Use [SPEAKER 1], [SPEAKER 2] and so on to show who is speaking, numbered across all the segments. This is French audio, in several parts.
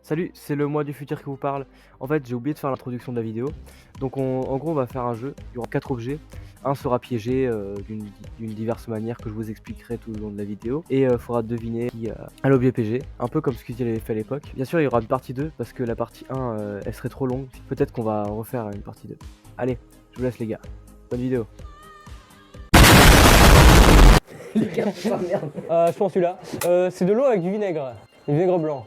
[SPEAKER 1] Salut, c'est le moi du futur qui vous parle. En fait, j'ai oublié de faire l'introduction de la vidéo. Donc en gros, on va faire un jeu. Il y aura 4 objets. Un sera piégé d'une diverse manière que je vous expliquerai tout au long de la vidéo. Et il faudra deviner qui a l'objet piégé. Un peu comme ce qu'il avait fait à l'époque. Bien sûr, il y aura une partie 2 parce que la partie 1, elle serait trop longue. Peut-être qu'on va refaire une partie 2. Allez, je vous laisse les gars. Bonne vidéo.
[SPEAKER 2] Je prends celui-là. C'est de l'eau avec du vinaigre. Du vinaigre blanc.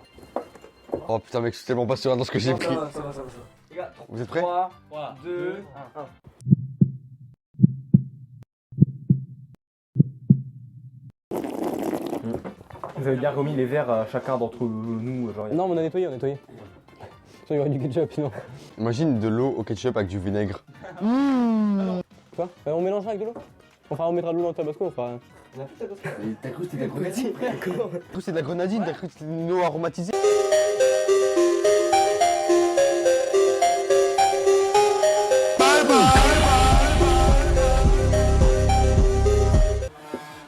[SPEAKER 3] Oh putain mec, je suis tellement pas sûr dans ce que j'ai pris.
[SPEAKER 1] Ça va. Les gars,
[SPEAKER 3] Vous êtes prêts?
[SPEAKER 1] 3, 2, 1.
[SPEAKER 4] Vous avez bien remis les verres à chacun d'entre nous, genre.
[SPEAKER 2] Non, mais on a nettoyé, Sinon, il y aurait du ketchup, sinon.
[SPEAKER 3] Imagine de l'eau au ketchup avec du vinaigre.
[SPEAKER 2] Quoi? On mélangera avec de l'eau? On mettra de l'eau dans le tabasco, on fera.
[SPEAKER 3] T'as cru que c'était de la grenadine? T'as cru que c'était de la grenadine? T'as cru que c'était une eau aromatisée?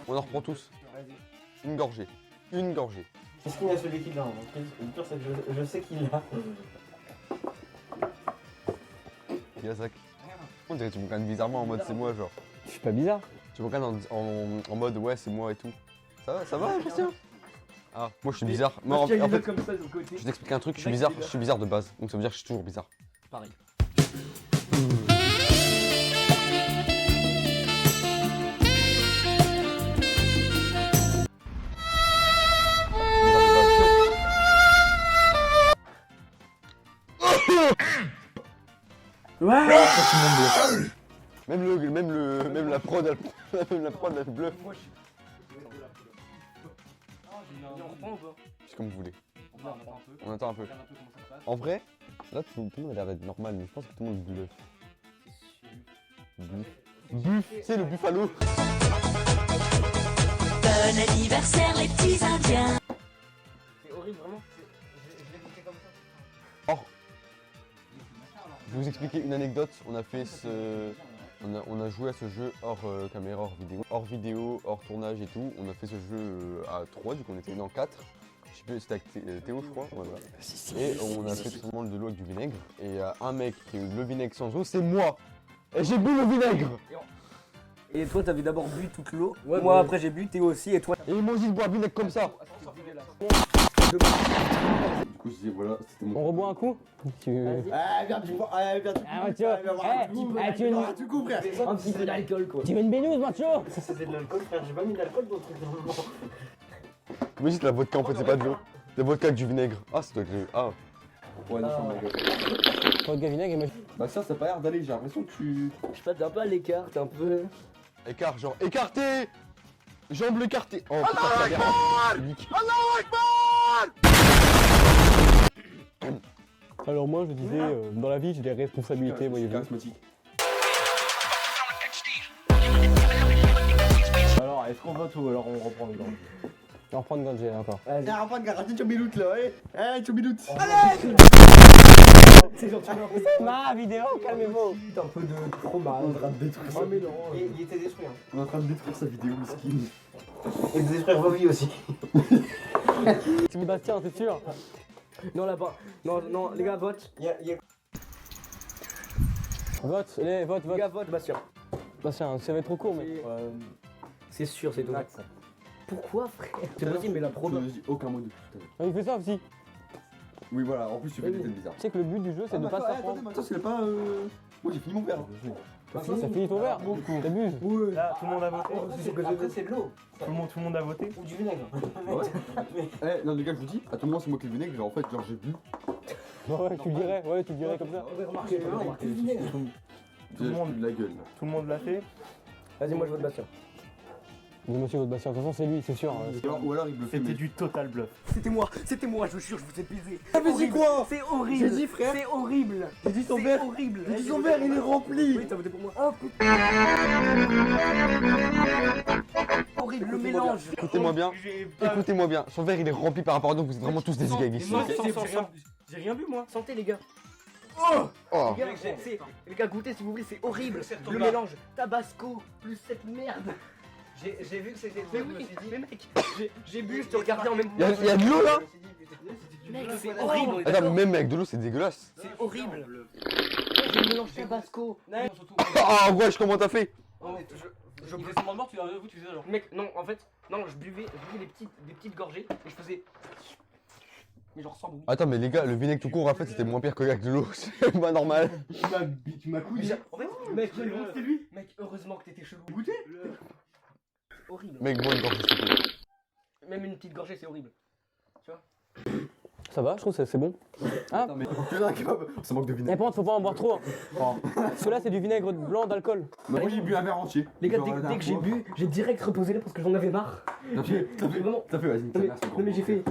[SPEAKER 3] On en reprend tous. Une gorgée. Une gorgée.
[SPEAKER 5] Est-ce qu'il y a celui qui l'a? Le pire, c'est que je sais qu'il l'a.
[SPEAKER 3] Yasak. On dirait que tu me regardes bizarrement en mode c'est moi genre.
[SPEAKER 2] Je suis pas bizarre.
[SPEAKER 3] Tu me regardes en mode ouais c'est moi et tout. Ça va Christian? Ah, moi je suis bizarre. Moi, en fait, je t'explique un truc, je suis bizarre de base. Donc ça veut dire que je suis toujours bizarre.
[SPEAKER 1] Pareil.
[SPEAKER 3] Même la prod elle bluffe. C'est comme vous voulez. On attend un peu. En vrai, là tout le monde a l'air d'être normal, mais je pense que tout le monde bluffe. Buff, c'est le buffalo.
[SPEAKER 6] Bon anniversaire les petits indiens.
[SPEAKER 1] C'est horrible, vraiment. Je l'ai goûté comme ça.
[SPEAKER 3] Or, je vais vous expliquer une anecdote. On a fait on a joué à ce jeu hors caméra, hors vidéo, hors tournage et tout. On a fait ce jeu à 3, du coup on était dans 4. Je sais plus, c'était avec Théo je crois. Ouais, voilà. Et on a fait tout simplement de l'eau avec du vinaigre. Et il y a un mec qui a eu le vinaigre sans eau, c'est moi. Et j'ai bu le vinaigre.
[SPEAKER 5] Et toi, t'avais d'abord bu toute l'eau.
[SPEAKER 1] Ouais,
[SPEAKER 5] Moi,
[SPEAKER 1] mais-
[SPEAKER 5] après, j'ai bu, Théo aussi, et toi.
[SPEAKER 3] Et ils m'ont dit de boire vinaigre comme ça. Du coup je dis voilà, c'était
[SPEAKER 2] On reboit un coup?
[SPEAKER 5] Ah, viens, tu vois. Ah, viens, tu
[SPEAKER 2] Ah, tu veux
[SPEAKER 5] tu coup, frère.
[SPEAKER 1] Un petit peu d'alcool quoi.
[SPEAKER 2] Tu veux une baignouse, macho?
[SPEAKER 5] Ça, c'était de l'alcool, frère. J'ai pas mis d'alcool dans le truc normalement.
[SPEAKER 3] Imagine la vodka en fait c'est pas de l'eau. La vodka avec du vinaigre. Ah c'est toi que Ah.
[SPEAKER 4] Ouais, non, ma gueule.
[SPEAKER 2] Vodka vinaigre et moi.
[SPEAKER 4] Bah, ça a pas l'air d'aller, j'ai l'impression que tu.
[SPEAKER 1] Je sais pas, t'es un peu à l'écart, t'es un peu.
[SPEAKER 3] Écart, genre écarté. Jambes écartées. Oh putain,
[SPEAKER 2] Alors, moi, je disais, dans la vie, j'ai des responsabilités, voyez-vous.
[SPEAKER 4] charismatique. Alors, est-ce qu'on vote ou alors on reprend le grand?
[SPEAKER 2] On va reprendre Ganji encore.
[SPEAKER 5] T'as pas de garantie, tu minutes là, ouais. Eh, tu minutes. C'est gentil.
[SPEAKER 2] Ma vidéo, calmez-vous.
[SPEAKER 5] Un peu de fromage.
[SPEAKER 4] On est en train de détruire ça.
[SPEAKER 5] Il était détruit. Hein.
[SPEAKER 4] On est en train de détruire sa vidéo, miskin.
[SPEAKER 5] Et de détruire vos vies aussi.
[SPEAKER 2] Sébastien, c'est sûr.
[SPEAKER 1] Non là-bas. Non, les gars, vote.
[SPEAKER 5] Il y a
[SPEAKER 2] Vote, allez, vote.
[SPEAKER 1] Les gars, vote, Bastien.
[SPEAKER 2] Bastien, ça va être trop court, mais.
[SPEAKER 1] C'est sûr, c'est tout. Pourquoi, frère? C'est possible, mais la
[SPEAKER 4] Je ne dis aucun mot de tout à l'heure.
[SPEAKER 2] Ah, il fait ça aussi.
[SPEAKER 4] Oui, voilà, en plus tu fais des têtes bizarres.
[SPEAKER 2] Tu sais que le but du jeu, c'est de pas s'apprendre.
[SPEAKER 4] Attends, c'est pas. Moi j'ai fini mon verre.
[SPEAKER 2] Ça finit ton verre. T'abuses.
[SPEAKER 7] Là, tout le monde a voté.
[SPEAKER 5] Après, c'est de l'eau.
[SPEAKER 7] Tout le monde a voté.
[SPEAKER 5] Ou du vinaigre.
[SPEAKER 4] Eh, non, les gars, je vous dis, à tout moment c'est moi qui le vinaigre, genre en fait, genre j'ai bu.
[SPEAKER 2] Ouais, tu dirais comme ça.
[SPEAKER 5] Remarquez le vinaigre.
[SPEAKER 4] Tout le monde de la gueule.
[SPEAKER 7] Tout le monde l'a fait.
[SPEAKER 1] Vas-y, moi je vote Bastien.
[SPEAKER 2] Dis-moi si votre Bastien, de toute façon, c'est lui, c'est sûr.
[SPEAKER 4] Ou alors il me le fait.
[SPEAKER 7] C'était du total bluff.
[SPEAKER 1] C'était moi, je vous jure, je vous ai baisé.
[SPEAKER 5] mais c'est quoi?
[SPEAKER 1] C'est horrible.
[SPEAKER 5] J'ai dit, frère.
[SPEAKER 1] C'est horrible.
[SPEAKER 5] J'ai dit ton
[SPEAKER 1] C'est
[SPEAKER 5] verre.
[SPEAKER 1] horrible.
[SPEAKER 5] J'ai dit son verre, il est rempli.
[SPEAKER 1] Oui, t'as voté pour moi. Oh putain. Horrible, le mélange.
[SPEAKER 3] Écoutez-moi bien. Écoutez-moi bien. Son verre il est rempli par rapport à nous, vous êtes vraiment tous des gigas ici.
[SPEAKER 1] J'ai rien bu moi. Santé les gars.
[SPEAKER 3] Oh.
[SPEAKER 1] Les gars, goûtez si vous voulez, c'est horrible. Le mélange Tabasco plus cette merde. J'ai vu que c'était toi, je me suis dit, mais mec, j'ai bu, je te regardais en même temps.
[SPEAKER 3] Y'a de l'eau là?
[SPEAKER 1] Mec, c'est horrible.
[SPEAKER 3] Attends, même avec de l'eau, c'est dégueulasse.
[SPEAKER 1] C'est horrible. J'ai mélangé Tabasco.
[SPEAKER 3] Ah ouais, comment t'as fait?
[SPEAKER 2] Je faisais mort, tu faisais ça genre.
[SPEAKER 1] Mec, non, en fait, non, je buvais des petites gorgées et je faisais. Mais genre sans bruit.
[SPEAKER 3] Attends, mais les gars, le vinaigre tout court, en fait, c'était moins pire que avec de l'eau. C'est pas normal.
[SPEAKER 4] Tu m'as couillé.
[SPEAKER 1] En fait, mec, mec, heureusement que t'étais chelou.
[SPEAKER 4] Goûter.
[SPEAKER 1] Horrible.
[SPEAKER 3] Mec, moi, une gorgée, c'est cool.
[SPEAKER 1] Même une petite gorgée, c'est horrible.
[SPEAKER 2] Ça va, je trouve que c'est bon. Ah,
[SPEAKER 4] Non mais putain, kebab, ça manque de
[SPEAKER 2] mais
[SPEAKER 4] vinaigre.
[SPEAKER 2] par contre, faut pas en boire trop. Hein. Ceux-là, c'est du vinaigre blanc d'alcool.
[SPEAKER 4] Bah, moi j'ai bu un verre entier.
[SPEAKER 1] Les gars,
[SPEAKER 4] Genre, la
[SPEAKER 1] dès
[SPEAKER 4] dernière
[SPEAKER 1] que j'ai
[SPEAKER 4] fois.
[SPEAKER 1] bu, j'ai direct reposé là parce que j'en avais marre.
[SPEAKER 4] T'as fait,
[SPEAKER 1] Vraiment.
[SPEAKER 4] vas-y,
[SPEAKER 1] Non mais j'ai fait.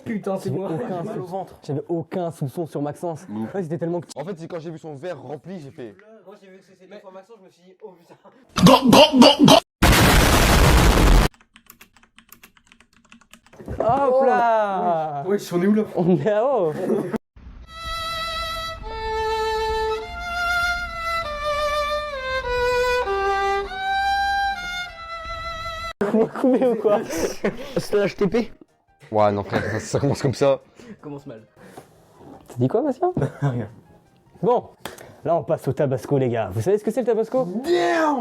[SPEAKER 1] Putain, c'est moi.
[SPEAKER 2] Aucun
[SPEAKER 1] Mal au
[SPEAKER 2] soupçon.
[SPEAKER 1] ventre.
[SPEAKER 2] J'avais aucun soupçon sur Maxence.
[SPEAKER 4] Bon.
[SPEAKER 2] Ouais, c'était tellement.
[SPEAKER 3] En fait, c'est quand j'ai vu son verre rempli, j'ai fait.
[SPEAKER 5] Moi j'ai vu que c'était deux fois Maxence, je me suis dit oh putain.
[SPEAKER 2] Hop là.
[SPEAKER 4] Ouais, on est où là?
[SPEAKER 2] On est à haut. Coupé ou quoi?
[SPEAKER 1] Slash TP.
[SPEAKER 3] Ouais, non, frère, ça commence comme ça.
[SPEAKER 1] Commence mal.
[SPEAKER 2] T'as dit quoi, Bastien?
[SPEAKER 7] Rien.
[SPEAKER 2] Bon, là on passe au Tabasco, les gars. Vous savez ce que c'est le Tabasco? Damn!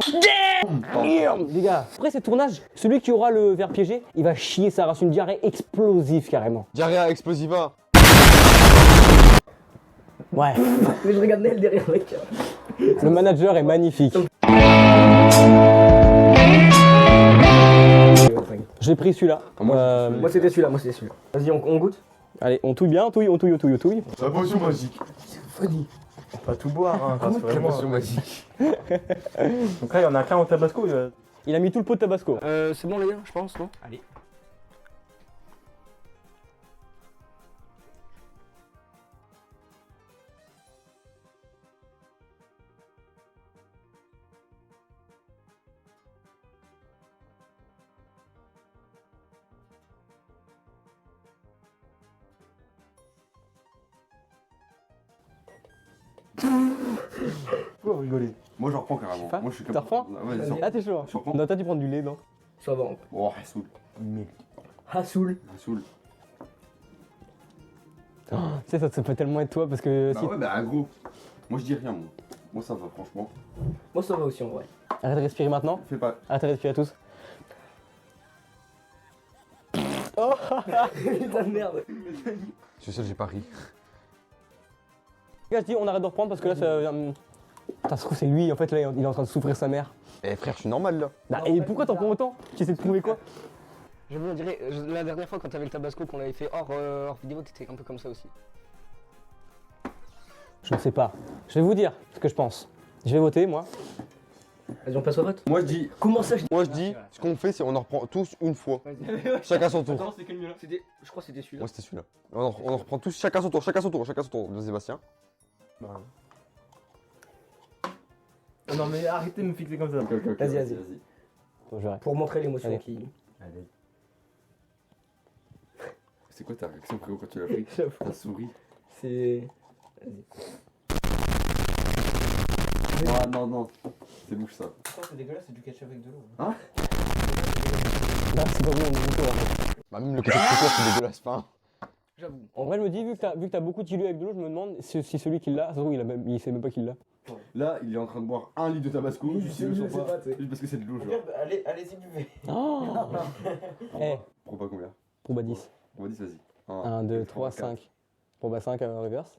[SPEAKER 2] Les gars, après ces tournages, celui qui aura le verre piégé, il va chier sa race, une diarrhée explosive carrément.
[SPEAKER 3] Diarrhea explosiva.
[SPEAKER 2] Ouais,
[SPEAKER 1] Mais je regarde Nel derrière, mec.
[SPEAKER 2] le manager est magnifique. J'ai pris celui-là.
[SPEAKER 1] Moi c'était celui-là, Vas-y, on goûte.
[SPEAKER 2] Allez, on touille bien, on touille.
[SPEAKER 4] La potion magique.
[SPEAKER 7] Faut pas tout boire, hein,
[SPEAKER 4] La
[SPEAKER 7] rassurez-moi.
[SPEAKER 4] potion magique.
[SPEAKER 7] Donc là, il y en a qu'un au Tabasco.
[SPEAKER 2] Il a mis tout le pot de Tabasco.
[SPEAKER 1] C'est bon les gars, je pense, non? Allez.
[SPEAKER 7] Pourquoi rigoler?
[SPEAKER 4] Moi j'en reprends carrément.
[SPEAKER 2] Pas.
[SPEAKER 4] Moi je suis comme.
[SPEAKER 2] T'en reprends?
[SPEAKER 4] Ouais, vas-y,
[SPEAKER 2] Ah, t'es chaud.
[SPEAKER 4] je reprends.
[SPEAKER 2] Non, t'as dû prendre du lait, non?
[SPEAKER 1] Ça va.
[SPEAKER 4] Oh, Rassoul.
[SPEAKER 1] Hassoul.
[SPEAKER 4] Rassoul.
[SPEAKER 2] Tu sais, ça peut tellement être toi parce que
[SPEAKER 4] Bah
[SPEAKER 2] si.
[SPEAKER 4] ouais, bah gros. Moi je dis rien, moi. Moi ça va, franchement.
[SPEAKER 1] Moi ça va aussi en vrai.
[SPEAKER 2] Arrête de respirer maintenant.
[SPEAKER 4] Fais pas.
[SPEAKER 2] Arrêtez de respirer tous.
[SPEAKER 1] Putain de merde.
[SPEAKER 3] Je suis seul, j'ai pas ri.
[SPEAKER 2] Les gars, je dis, on arrête de reprendre parce que là, ça. Putain, ça se trouve, c'est lui, en fait, là, il est en train de souffrir sa mère.
[SPEAKER 3] Eh frère, je suis normal là.
[SPEAKER 2] Bah, et pourquoi t'en prends autant? Tu essaies de prouver quoi?
[SPEAKER 1] Je me dirais, la dernière fois quand t'avais le Tabasco qu'on avait fait hors vidéo, t'étais un peu comme ça aussi.
[SPEAKER 2] Je ne sais pas. Je vais vous dire ce que je pense. Je vais voter, moi.
[SPEAKER 1] Vas-y, on passe au vote.
[SPEAKER 4] Moi je dis.
[SPEAKER 1] Comment ça?
[SPEAKER 3] Moi je dis, ce qu'on fait, c'est on en reprend tous une fois. Chacun son tour.
[SPEAKER 1] C'était, je crois que c'était celui-là.
[SPEAKER 3] Moi c'était celui-là. On en reprend tous chacun son tour, chacun son tour. De Sébastien.
[SPEAKER 7] Non, mais arrêtez de me fixer comme ça.
[SPEAKER 4] Ok, ok, ok.
[SPEAKER 1] Vas-y.
[SPEAKER 2] Bon, je vais.
[SPEAKER 1] Pour montrer l'émotion
[SPEAKER 2] Allez.
[SPEAKER 1] qui.
[SPEAKER 4] C'est quoi ta réaction frérot quand tu l'as pris? T'as souri.
[SPEAKER 1] C'est.
[SPEAKER 4] Ah non. C'est louche ça.
[SPEAKER 5] C'est dégueulasse, c'est du ketchup avec de l'eau.
[SPEAKER 2] Là, c'est pas bon, on est beaucoup, hein.
[SPEAKER 3] Bah même le ketchup c'est c'est dégueulasse pas.
[SPEAKER 1] J'avoue.
[SPEAKER 2] En vrai, je me dis, vu que t'as beaucoup dilué avec de l'eau, je me demande si celui qui l'a, ça se trouve, il sait même pas qu'il l'a.
[SPEAKER 4] Là, il est en train de boire 1 litre de Tabasco, juste s'il le sent pas. Juste parce que c'est de l'eau, genre.
[SPEAKER 5] Regarde, allez-y, buvez.
[SPEAKER 2] Oh Eh,
[SPEAKER 4] Prends pas combien?
[SPEAKER 2] proba 10.
[SPEAKER 4] On va dire, vas-y.
[SPEAKER 2] 1, 2, 3, 5. Proba 5 en reverse.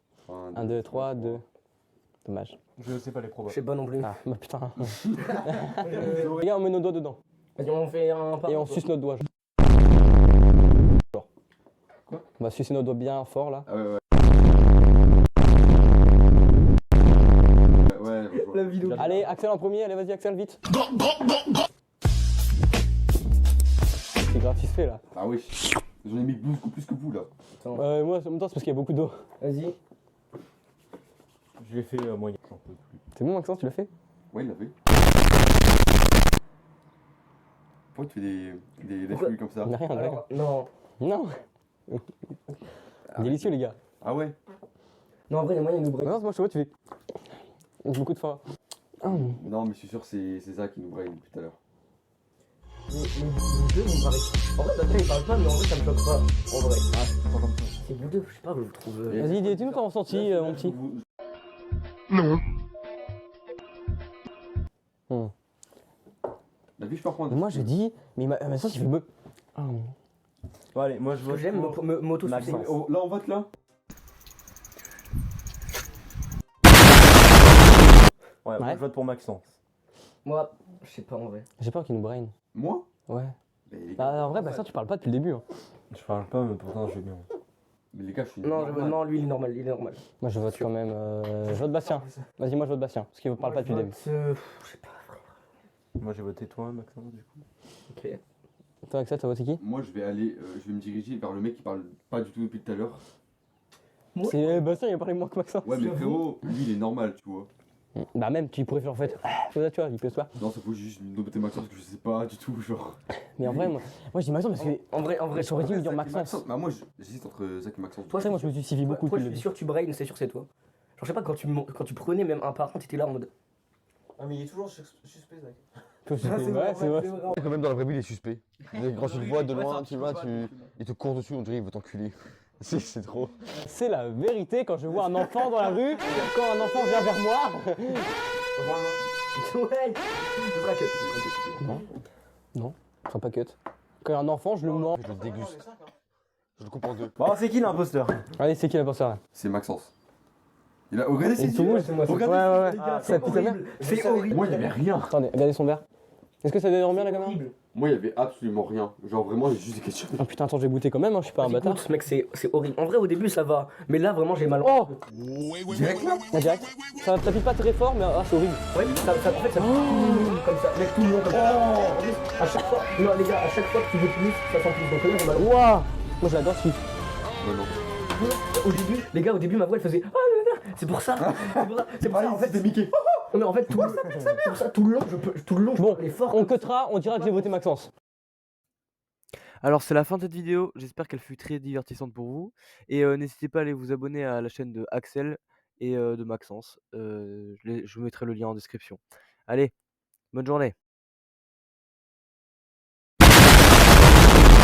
[SPEAKER 2] 1, 2, 3, 2. Dommage.
[SPEAKER 7] Je sais pas les probas.
[SPEAKER 1] Je sais pas non plus.
[SPEAKER 2] Ah, bah putain. Les gars, on met nos doigts dedans.
[SPEAKER 1] Vas-y, on fait un par
[SPEAKER 2] Et
[SPEAKER 1] un,
[SPEAKER 2] on
[SPEAKER 1] quoi.
[SPEAKER 2] suce notre doigt.
[SPEAKER 4] Quoi?
[SPEAKER 2] On va sucer nos doigts bien fort là.
[SPEAKER 4] Ah ouais. Ouais, je vois.
[SPEAKER 1] La vidéo.
[SPEAKER 2] Allez, Axel en premier, allez vas-y Axel, vite. C'est grave ce fait là.
[SPEAKER 4] Ah oui. J'en ai mis beaucoup plus que vous là.
[SPEAKER 2] Moi, en même temps, c'est parce qu'il y a beaucoup d'eau.
[SPEAKER 1] Vas-y.
[SPEAKER 7] Je l'ai fait moyen. J'en peux plus.
[SPEAKER 2] C'est bon, Maxence, tu l'as fait?
[SPEAKER 4] Ouais, il l'a fait. Pourquoi tu fais des
[SPEAKER 1] Pourquoi
[SPEAKER 4] fruits comme ça?
[SPEAKER 2] Il n'y a rien, il y a rien.
[SPEAKER 1] Alors, non.
[SPEAKER 2] Non. Délicieux les gars.
[SPEAKER 4] Ah ouais?
[SPEAKER 1] Non, en vrai, il y a moyen de nous break.
[SPEAKER 2] Non, moi je te vois, tu fais. Beaucoup de faim.
[SPEAKER 4] Non, mais je suis sûr que c'est ça qui nous braille depuis tout à l'heure.
[SPEAKER 2] vous deux, vous me paraissez. En vrai, Bastien il parle pas, mais en vrai, ça me choque pas. En vrai.
[SPEAKER 4] Ah, c'est pas comme ça.
[SPEAKER 2] C'est vous deux, je sais pas, je vous trouve.
[SPEAKER 3] Vas-y,
[SPEAKER 2] dis-nous ton ressenti, mon petit.
[SPEAKER 4] La vie, je peux reprendre.
[SPEAKER 2] Moi, je dis, mais ma soeur, il fait me. Ah,
[SPEAKER 7] Bon, allez, moi je vote.
[SPEAKER 2] j'aime
[SPEAKER 7] pour
[SPEAKER 2] m'auto
[SPEAKER 7] Maxence.
[SPEAKER 4] Oh, là, on vote là.
[SPEAKER 7] Ouais, moi, je vote pour Maxence.
[SPEAKER 2] Moi, je sais pas en vrai. J'ai peur qu'il nous brain.
[SPEAKER 4] Moi
[SPEAKER 2] Ouais.
[SPEAKER 4] Mais les
[SPEAKER 2] Bah,
[SPEAKER 4] gars,
[SPEAKER 2] en vrai, Bastien, tu parles pas depuis le début. Hein.
[SPEAKER 7] Je parle pas, mais pourtant je vais bien.
[SPEAKER 4] Mais les gars, je suis.
[SPEAKER 2] Non, lui, il est normal, Moi, je vote quand même. Je vote Bastien. Vas-y, moi, je vote Bastien. Parce qu'il parle pas depuis le début.
[SPEAKER 5] Je sais pas.
[SPEAKER 7] Moi j'ai voté toi, Maxence, du coup.
[SPEAKER 2] Ok. Toi, Axel, t'as voté qui?
[SPEAKER 4] Moi, je vais me diriger vers le mec qui parle pas du tout depuis tout à l'heure.
[SPEAKER 2] C'est Bastien, il a parlé moins que Maxence.
[SPEAKER 4] Ouais, mais frérot, lui, il est normal, tu vois.
[SPEAKER 2] Bah, même, tu pourrais faire en fait. Tu vois, il peut se faire.
[SPEAKER 4] Non, ça faut juste lui nommer Maxence parce que je sais pas du tout, genre.
[SPEAKER 2] Mais en vrai, moi je dis Maxence parce que. En vrai, j'aurais dû lui dire
[SPEAKER 4] Zach et
[SPEAKER 2] Maxence.
[SPEAKER 4] Bah, moi, j'hésite entre Zach et Maxence.
[SPEAKER 2] Toi, moi, je me suis suivi beaucoup
[SPEAKER 8] Toi,
[SPEAKER 2] depuis
[SPEAKER 8] je
[SPEAKER 2] le
[SPEAKER 8] suis
[SPEAKER 2] début.
[SPEAKER 8] sûr, tu brain, c'est sûr, c'est toi. Genre, je sais pas, quand tu prenais même un par un, t'étais là en mode.
[SPEAKER 5] Ah, mais il est toujours suspect, Zach.
[SPEAKER 2] Ouais, c'est vrai.
[SPEAKER 3] Quand même dans la vraie vie, il est suspect. Quand tu le vois de loin, il te court dessus, on dirait il veut t'enculer. C'est trop.
[SPEAKER 2] C'est la vérité quand je vois un enfant dans la rue, quand un enfant vient vers moi.
[SPEAKER 8] Ouais, ce sera que.
[SPEAKER 2] Non, ce sera pas cut. Quand il y a un enfant, je le mange.
[SPEAKER 3] Je le déguste. Je le coupe en deux.
[SPEAKER 7] Bon, c'est qui l'imposteur?
[SPEAKER 2] Allez, c'est qui l'imposteur là?
[SPEAKER 4] C'est Maxence. Il a. Regardez ses
[SPEAKER 2] tout
[SPEAKER 4] yeux.
[SPEAKER 2] rouge. Ouais.
[SPEAKER 8] Ah,
[SPEAKER 2] Ça pue sa mère.
[SPEAKER 8] C'est horrible.
[SPEAKER 4] Moi, il y avait rien.
[SPEAKER 2] Attendez, regardez son verre. Est-ce que ça dérange bien la caméra?
[SPEAKER 4] Moi, il y avait absolument rien. Genre, vraiment, il y a juste des ketchup.
[SPEAKER 2] Oh putain, attends, j'ai goûté quand même, hein, je suis pas un bâtard.
[SPEAKER 8] Écoute, mec, c'est horrible. En vrai, au début, ça va. Mais là, vraiment, j'ai mal.
[SPEAKER 2] Oh!
[SPEAKER 4] Direct là
[SPEAKER 2] Direct. Ça pique pas très fort, mais c'est horrible.
[SPEAKER 8] Ouais, en fait, ça pique tout le long comme ça. Mec, tout le long comme ça. En plus, à chaque fois. Non, les gars, à chaque fois que tu veux plus, ça sent plus. Donc là, j'ai mal.
[SPEAKER 2] Waouh! Moi, je l'adore celui.
[SPEAKER 4] Ouais, non.
[SPEAKER 8] Au début, les gars, au début, ma voix, elle faisait. Ah, là, là. C'est pour ça. C'est pour ça, en fait.
[SPEAKER 4] c'était Mickey.
[SPEAKER 8] Mais en fait, tout le long, je
[SPEAKER 2] Bon,
[SPEAKER 8] parlais fort.
[SPEAKER 2] on cuttera, on dira que j'ai voté Maxence.
[SPEAKER 1] Alors c'est la fin de cette vidéo, j'espère qu'elle fut très divertissante pour vous. Et n'hésitez pas à aller vous abonner à la chaîne de Axel et de Maxence. Je vous mettrai le lien en description. Allez, bonne journée.